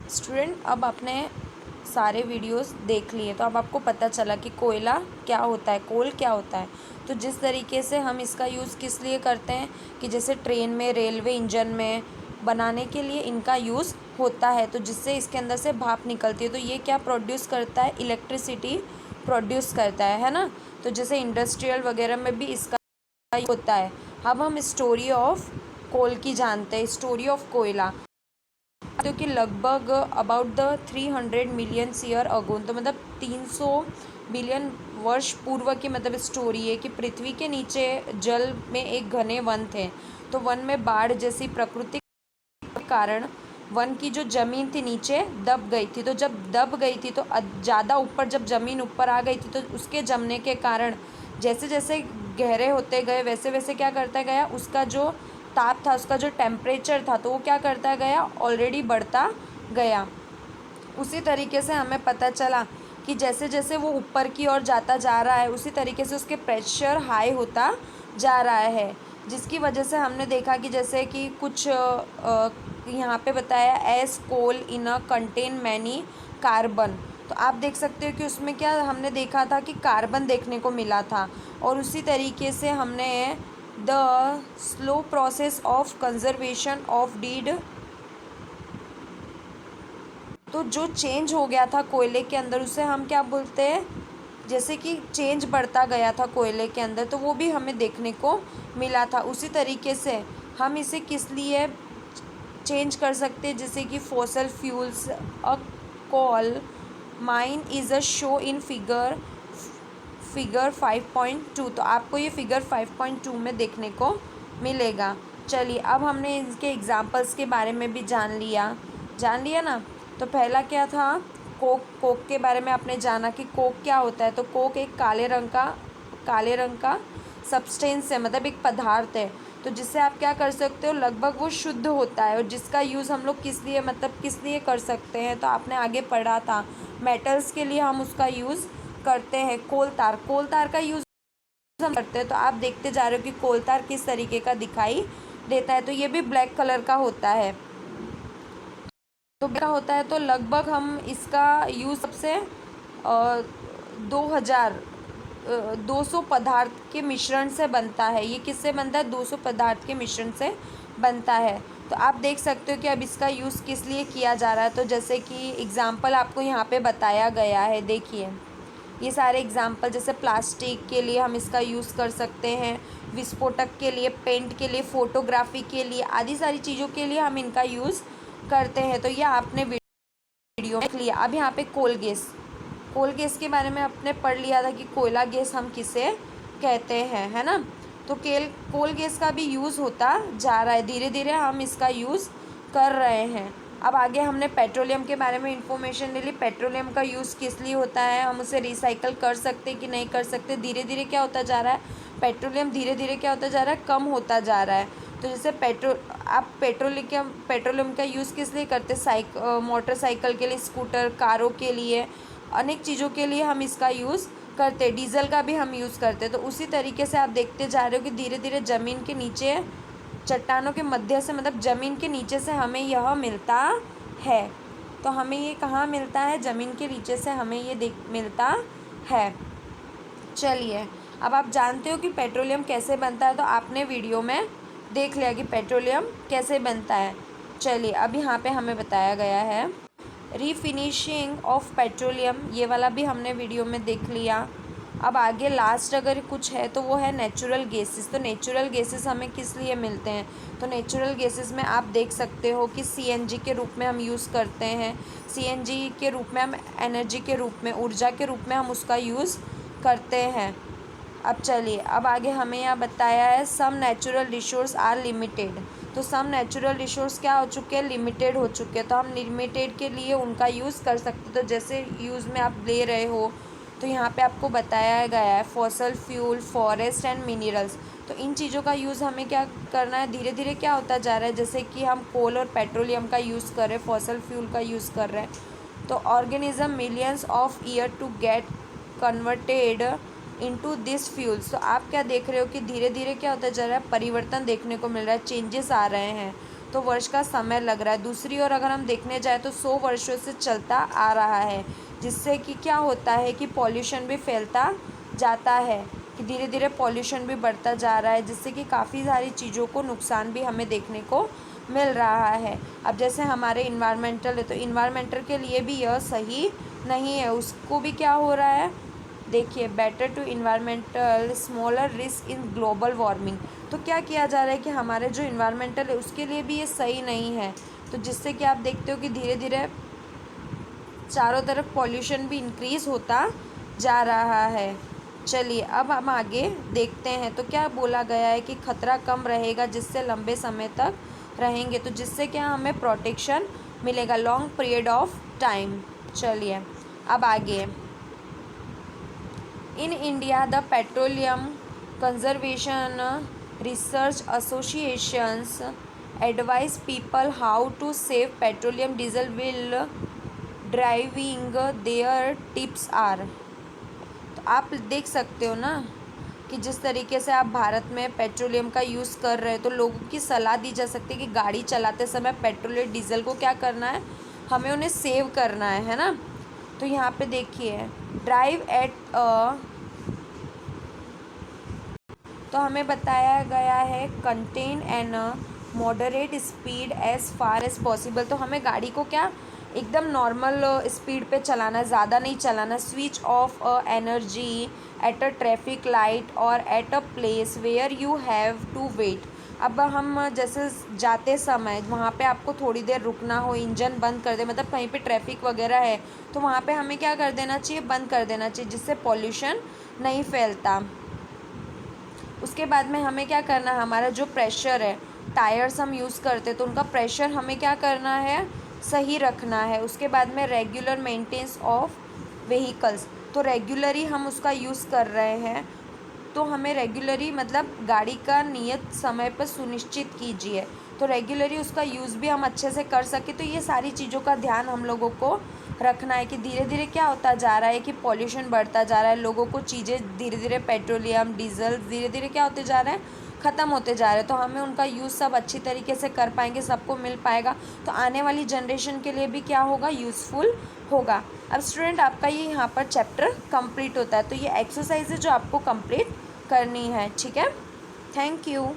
Student, अब आपने सारे वीडियोस देख लिए तो अब आपको पता चला कि कोयला क्या होता है, कोल क्या होता है। तो जिस तरीके से हम इसका यूज़ किस लिए करते हैं कि जैसे ट्रेन में, रेलवे इंजन में बनाने के लिए इनका यूज़ होता है, तो जिससे इसके अंदर से भाप निकलती है। तो ये क्या प्रोड्यूस करता है, इलेक्ट्रिसिटी प्रोड्यूस करता है ना। तो जैसे इंडस्ट्रियल वगैरह में भी इसका होता है। अब हम स्टोरी ऑफ कोल की जानते हैं, स्टोरी ऑफ कोयला। तो कि लगभग about the 300 million year ago, तो मतलब 300 बिलियन वर्ष पूर्व की मतलब स्टोरी है कि पृथ्वी के नीचे जल में एक घने वन थे। तो वन में बाढ़ जैसी प्रकृति के कारण वन की जो ज़मीन थी नीचे दब गई थी। तो जब दब गई थी तो ज़्यादा ऊपर जब ज़मीन ऊपर आ गई थी तो उसके जमने के कारण जैसे जैसे गहरे होते गए वैसे वैसे क्या करता गया, उसका जो ताप था, उसका जो टेम्परेचर था, तो वो क्या करता गया, ऑलरेडी बढ़ता गया। उसी तरीके से हमें पता चला कि जैसे जैसे वो ऊपर की ओर जाता जा रहा है उसी तरीके से उसके प्रेशर हाई होता जा रहा है, जिसकी वजह से हमने देखा कि जैसे कि कुछ यहाँ पे बताया एस कोल इन अ कंटेन मैनी कार्बन। तो आप देख सकते हो कि उसमें क्या हमने देखा था कि कार्बन देखने को मिला था। और उसी तरीके से हमने the slow process of conservation of deed, तो जो चेंज हो गया था कोयले के अंदर उसे हम क्या बोलते हैं, जैसे कि चेंज बढ़ता गया था कोयले के अंदर, तो वो भी हमें देखने को मिला था। उसी तरीके से हम इसे किस लिए चेंज कर सकते हैं, जैसे कि fossil fuels a coal mine is a show in figure 5.2। तो आपको ये फिगर 5.2 में देखने को मिलेगा। चलिए, अब हमने इनके एग्जांपल्स के बारे में भी जान लिया ना। तो पहला क्या था, कोक के बारे में आपने जाना कि कोक क्या होता है। तो कोक एक काले रंग का सब्सटेंस है, मतलब एक पदार्थ है। तो जिससे आप क्या कर सकते हो, लगभग वो शुद्ध होता है और जिसका यूज़ हम लोग किस लिए कर सकते हैं। तो आपने आगे पढ़ा था मेटल्स के लिए हम उसका यूज़ करते हैं। कोल तार का यूज़ हम करते हैं। तो आप देखते जा रहे हो कि कोल तार किस तरीके का दिखाई देता है। तो ये भी ब्लैक कलर का होता है। तो क्या होता है, तो लगभग हम इसका यूज़ सबसे 200 पदार्थ के मिश्रण से बनता है। ये किससे बनता है, 200 पदार्थ के मिश्रण से बनता है। तो आप देख सकते हो कि अब इसका यूज़ किस लिए किया जा रहा है। तो जैसे कि एग्ज़ाम्पल आपको यहाँ पे बताया गया है, देखिए ये सारे एग्ज़ाम्पल, जैसे प्लास्टिक के लिए हम इसका यूज़ कर सकते हैं, विस्फोटक के लिए, पेंट के लिए, फ़ोटोग्राफी के लिए, आदि सारी चीज़ों के लिए हम इनका यूज़ करते हैं। तो ये आपने वीडियो देख लिया। अब यहाँ पे कोल गैस के बारे में आपने पढ़ लिया था कि कोयला गैस हम किसे कहते हैं, है ना। तो कोल गैस का भी यूज़ होता जा रहा है, धीरे धीरे हम इसका यूज़ कर रहे हैं। अब आगे हमने पेट्रोलियम के बारे में इंफॉर्मेशन ले ली। पेट्रोलियम का यूज़ किस लिए होता है, हम उसे रिसाइकल कर सकते कि नहीं कर सकते। धीरे धीरे क्या होता जा रहा है, पेट्रोलियम धीरे धीरे क्या होता जा रहा है, कम होता जा रहा है। तो जैसे पेट्रोलियम का यूज़ किस लिए करते, मोटरसाइकिल के लिए, स्कूटर, कारों के लिए, अनेक चीज़ों के लिए हम इसका यूज़ करते। डीजल का भी हम यूज़ करते। तो उसी तरीके से आप देखते जा रहे हो कि धीरे धीरे ज़मीन के नीचे, चट्टानों के मध्य से, मतलब ज़मीन के नीचे से हमें यह मिलता है। तो हमें ये कहाँ मिलता है, ज़मीन के नीचे से हमें ये मिलता है। चलिए, अब आप जानते हो कि पेट्रोलियम कैसे बनता है। तो आपने वीडियो में देख लिया कि पेट्रोलियम कैसे बनता है। चलिए, अब यहाँ पे हमें बताया गया है रीफिनिशिंग ऑफ पेट्रोलियम, ये वाला भी हमने वीडियो में देख लिया। अब आगे लास्ट अगर कुछ है तो वो है नेचुरल गैसेस। तो नेचुरल गैसेस हमें किस लिए मिलते हैं, तो नेचुरल गैसेस में आप देख सकते हो कि सीएनजी के रूप में हम यूज़ करते हैं। सीएनजी के रूप में हम एनर्जी के रूप में, ऊर्जा के रूप में हम उसका यूज़ करते हैं। अब चलिए, अब आगे हमें यहाँ बताया है some natural resource are limited. तो सम नेचुरल रिसोर्स क्या हो चुके हैं, लिमिटेड हो चुके हैं। तो हम लिमिटेड के लिए उनका यूज़ कर सकते। तो जैसे यूज़ में आप ले रहे हो तो यहाँ पे आपको बताया गया है fossil fuel, forest and minerals. तो इन चीज़ों का यूज़ हमें क्या करना है, धीरे धीरे क्या होता जा रहा है, जैसे कि हम कोल और पेट्रोलियम का यूज़ कर रहे हैं, फॉसल फ्यूल का यूज़ कर रहे हैं। तो organism millions of year to get converted into this fuels. तो आप क्या देख रहे हो कि धीरे धीरे क्या होता जा रहा है, परिवर्तन देखने को मिल रहा है, चेंजेस आ रहे हैं। तो वर्ष का समय लग रहा है। दूसरी ओर अगर हम देखने जाए तो 100 वर्षों से चलता आ रहा है, जिससे कि क्या होता है कि पॉल्यूशन भी फैलता जाता है, कि धीरे धीरे पॉल्यूशन भी बढ़ता जा रहा है, जिससे कि काफ़ी सारी चीज़ों को नुकसान भी हमें देखने को मिल रहा है। अब जैसे हमारे इन्वायरमेंटल है, तो इन्वायरमेंटल के लिए भी यह सही नहीं है, उसको भी क्या हो रहा है, देखिए, better to environmental smaller risk in global warming. तो क्या किया जा रहा है कि हमारे जो इन्वायरमेंटल है उसके लिए भी ये सही नहीं है, तो जिससे कि आप देखते हो कि धीरे धीरे चारों तरफ पॉल्यूशन भी इंक्रीज़ होता जा रहा है। चलिए अब हम आगे देखते हैं। तो क्या बोला गया है कि खतरा कम रहेगा जिससे लंबे समय तक रहेंगे, तो जिससे क्या हमें प्रोटेक्शन मिलेगा लॉन्ग पीरियड ऑफ टाइम। चलिए अब आगे, in India the petroleum conservation research associations advise people how to save petroleum diesel will driving their tips are. तो आप देख सकते हो ना कि जिस तरीके से आप भारत में पेट्रोलियम का यूज़ कर रहे हैं, तो लोगों की सलाह दी जा सकती है कि गाड़ी चलाते समय पेट्रोल या डीजल को क्या करना है, हमें उन्हें सेव करना है ना। तो यहाँ पे देखिए, ड्राइव एट तो हमें बताया गया है contain an moderate speed as far as possible. तो हमें गाड़ी को क्या एकदम नॉर्मल स्पीड पे चलाना, ज़्यादा नहीं चलाना। Switch off energy at a traffic light और at a place where you have to wait. अब हम जैसे जाते समय वहाँ पे आपको थोड़ी देर रुकना हो, इंजन बंद कर दे, मतलब कहीं पे ट्रैफिक वगैरह है तो वहाँ पे हमें क्या कर देना चाहिए, बंद कर देना चाहिए, जिससे पॉल्यूशन नहीं फैलता। उसके बाद में हमें क्या करना है, हमारा जो प्रेशर है, टायर्स हम यूज़ करते तो उनका प्रेशर हमें क्या करना है, सही रखना है। उसके बाद में रेगुलर मेंटेनेंस ऑफ व्हीकल्स, तो रेगुलरली हम उसका यूज़ कर रहे हैं, तो हमें रेगुलरली मतलब गाड़ी का नियत समय पर सुनिश्चित कीजिए, तो रेगुलरली उसका यूज़ भी हम अच्छे से कर सकें। तो ये सारी चीज़ों का ध्यान हम लोगों को रखना है कि धीरे धीरे क्या होता जा रहा है कि पॉल्यूशन बढ़ता जा रहा है, लोगों को चीज़ें धीरे धीरे पेट्रोलियम डीजल धीरे धीरे क्या होते जा रहे हैं, ख़त्म होते जा रहे हैं। तो हमें उनका यूज़ सब अच्छी तरीके से कर पाएंगे, सबको मिल पाएगा, तो आने वाली जनरेशन के लिए भी क्या होगा, यूज़फुल होगा। अब स्टूडेंट आपका ये यहाँ पर चैप्टर कंप्लीट होता है, तो ये एक्सरसाइज है जो आपको कंप्लीट करनी है, ठीक है। Thank you.